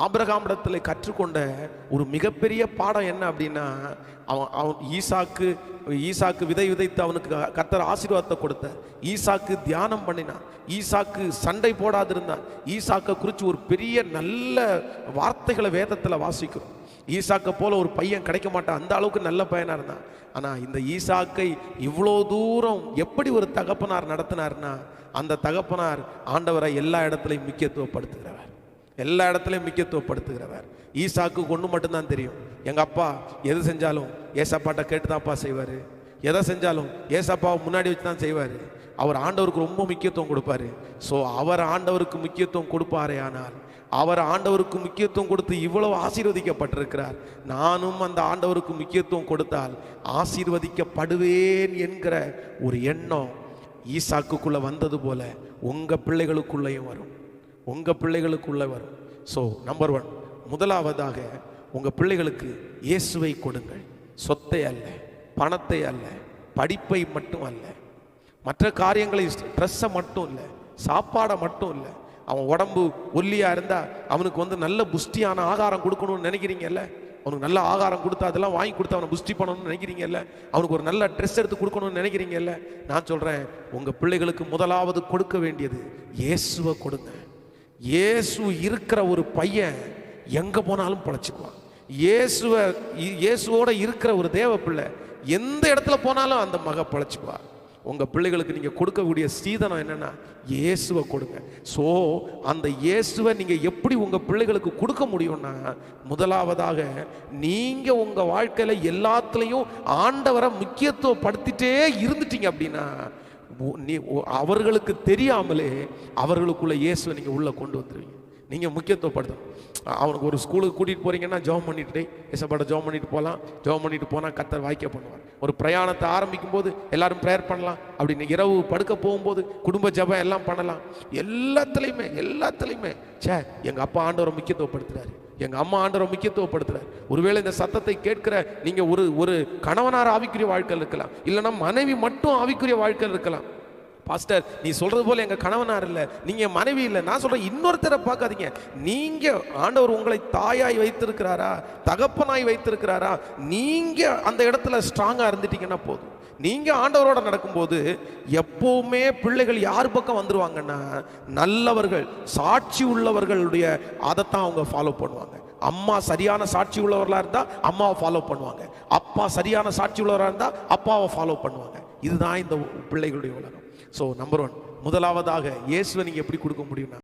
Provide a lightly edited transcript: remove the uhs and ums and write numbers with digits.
ஆபிரகாமிடத்தில் கற்றுக்கொண்ட ஒரு மிகப்பெரிய பாடம் என்ன அப்படின்னா, அவன் ஈசாக்கு விதை விதைத்து அவனுக்கு கர்த்தர் ஆசீர்வாதத்தை கொடுத்தார். ஈசாக்கு தியானம் பண்ணினான். ஈசாக்கு சண்டை போடாதிருந்தான். ஈசாக்கை குறித்து ஒரு பெரிய நல்ல வார்த்தைகளை வேதத்தில் வாசிக்கிறோம். ஈசாக்கை போல ஒரு பையன் கிடைக்க மாட்டான், அந்த அளவுக்கு நல்ல பையனாக இருந்தான். ஆனால் இந்த ஈசாக்கை இவ்வளோ தூரம் எப்படி ஒரு தகப்பனார் நடத்தினார்னா, அந்த தகப்பனார் ஆண்டவரை எல்லா இடத்துலையும் முக்கியத்துவப்படுத்துகிறவர், எல்லா இடத்துலையும் முக்கியத்துவப்படுத்துகிறவர். ஈசாக்கு ஒன்று மட்டும்தான் தெரியும், எங்கள் அப்பா எது செஞ்சாலும் ஏசப்பாட்ட கேட்டு தான்ப்பா செய்வார், எதை செஞ்சாலும் ஏசப்பாவை முன்னாடி வச்சு தான் செய்வார். அவர் ஆண்டவருக்கு ரொம்ப முக்கியத்துவம் கொடுப்பார். ஸோ அவர் ஆண்டவருக்கு முக்கியத்துவம் கொடுப்பாரே, ஆனால் அவர் ஆண்டவருக்கு முக்கியத்துவம் கொடுத்து இவ்வளவு ஆசீர்வதிக்கப்பட்டிருக்கிறார். நானும் அந்த ஆண்டவருக்கு முக்கியத்துவம் கொடுத்தால் ஆசீர்வதிக்கப்படுவேன் என்கிற ஒரு எண்ணம் ஈசாக்குக்குள்ளே வந்தது போல உங்கள் பிள்ளைகளுக்குள்ளேயும் வரும், உங்கள் பிள்ளைகளுக்குள்ளே வரும். ஸோ நம்பர் 1, முதலாவதாக உங்கள் பிள்ளைகளுக்கு இயேசுவை கொடுங்கள். சொத்தை அல்ல, பணத்தை அல்ல, படிப்பை மட்டும் அல்ல, மற்ற காரியங்களை, ட்ரெஸ்ஸை மட்டும் இல்லை, சாப்பாடை மட்டும் இல்லை. அவன் உடம்பு ஒல்லியாக இருந்தால் அவனுக்கு நல்ல புஷ்டியான ஆகாரம் கொடுக்கணும்னு நினைக்கிறீங்கல்ல, அவனுக்கு நல்ல ஆகாரம் கொடுத்தா அதெல்லாம் வாங்கி கொடுத்து அவனை புஷ்டி பண்ணணும்னு நினைக்கிறீங்கல்ல, அவனுக்கு ஒரு நல்ல ட்ரெஸ் எடுத்து கொடுக்கணும்னு நினைக்கிறீங்கல்ல. நான் சொல்கிறேன், உங்கள் பிள்ளைகளுக்கு முதலாவது கொடுக்க வேண்டியது இயேசுவை கொடுங்க. இயேசு இருக்கிற ஒரு பையன் எங்கே போனாலும் பழச்சிக்குவான். இயேசுவோட இருக்கிற ஒரு தேவ பிள்ளை எந்த இடத்துல போனாலும் அந்த மக பழச்சிக்குவா. உங்கள் பிள்ளைகளுக்கு நீங்கள் கொடுக்கக்கூடிய சீதனம் என்னென்னா இயேசுவை கொடுங்க. ஸோ அந்த இயேசுவை நீங்கள் எப்படி உங்கள் பிள்ளைகளுக்கு கொடுக்க முடியும்னா, முதலாவதாக நீங்கள் உங்கள் வாழ்க்கையில் எல்லாத்துலேயும் ஆண்டவரை முக்கியத்துவப்படுத்திட்டே இருந்துட்டீங்க அப்படின்னா, அவர்களுக்கு தெரியாமலே அவர்களுக்குள்ள இயேசுவை நீங்கள் உள்ளே கொண்டு வந்துடுவீங்க. நீங்கள் முக்கியத்துவப்படுத்தணும். அவனுக்கு ஒரு ஸ்கூலுக்கு கூட்டிகிட்டு போகிறீங்கன்னா ஜெபம் பண்ணிட்டு ஏசப்பாட்ட ஜெபம் பண்ணிட்டு போகலாம். ஜெபம் பண்ணிட்டு போனால் கர்த்தர் வாய்க்க பண்ணுவார். ஒரு பிரயாணத்தை ஆரம்பிக்கும் போது எல்லாரும் ப்ரேயர் பண்ணலாம். அப்படின்னு இரவு படுக்க போகும்போது குடும்ப ஜெபம் எல்லாம் பண்ணலாம். எல்லாத்துலேயுமே எங்கள் அப்பா ஆண்டவரை முக்கியத்துவப்படுத்துகிறாரு, எங்கள் அம்மா ஆண்டவரை முக்கியத்துவப்படுத்துகிறார். ஒருவேளை இந்த சத்தத்தை கேட்கிற நீங்கள் ஒரு கணவனார் ஆவிக்குரிய வாழ்க்கையில் இருக்கலாம், இல்லைன்னா மனைவி மட்டும் ஆவிக்குரிய வாழ்க்கையில் இருக்கலாம். பாஸ்டர், நீ சொல்றது போல எங்க கணவனார் இல்லை, நீங்க மனைவி இல்லை. நான் சொல்றேன், இன்னொருத்தரை பார்க்காதீங்க. நீங்க ஆண்டவர் உங்களை தாயாய் வைத்திருக்கிறாரா, தகப்பனாய் வைத்திருக்கிறாரா, நீங்க அந்த இடத்துல ஸ்ட்ராங்கா இருந்துட்டீங்கன்னா போதும். நீங்க ஆண்டவரோட நடக்கும்போது எப்பவுமே பிள்ளைகள் யார் பக்கம் வந்துருவாங்கன்னா, நல்லவர்கள், சாட்சி உள்ளவர்களுடைய அதைத்தான் அவங்க ஃபாலோ பண்ணுவாங்க. அம்மா சரியான சாட்சி உள்ளவர்களாக இருந்தால் அம்மாவை ஃபாலோ பண்ணுவாங்க, அப்பா சரியான சாட்சி உள்ளவராக இருந்தால் அப்பாவை ஃபாலோ பண்ணுவாங்க. இதுதான் இந்த பிள்ளைகளுடைய உலகம். ஸோ நம்பர் 1, முதலாவதாக இயேசுவை நீங்கள் எப்படி கொடுக்க முடியும்னா,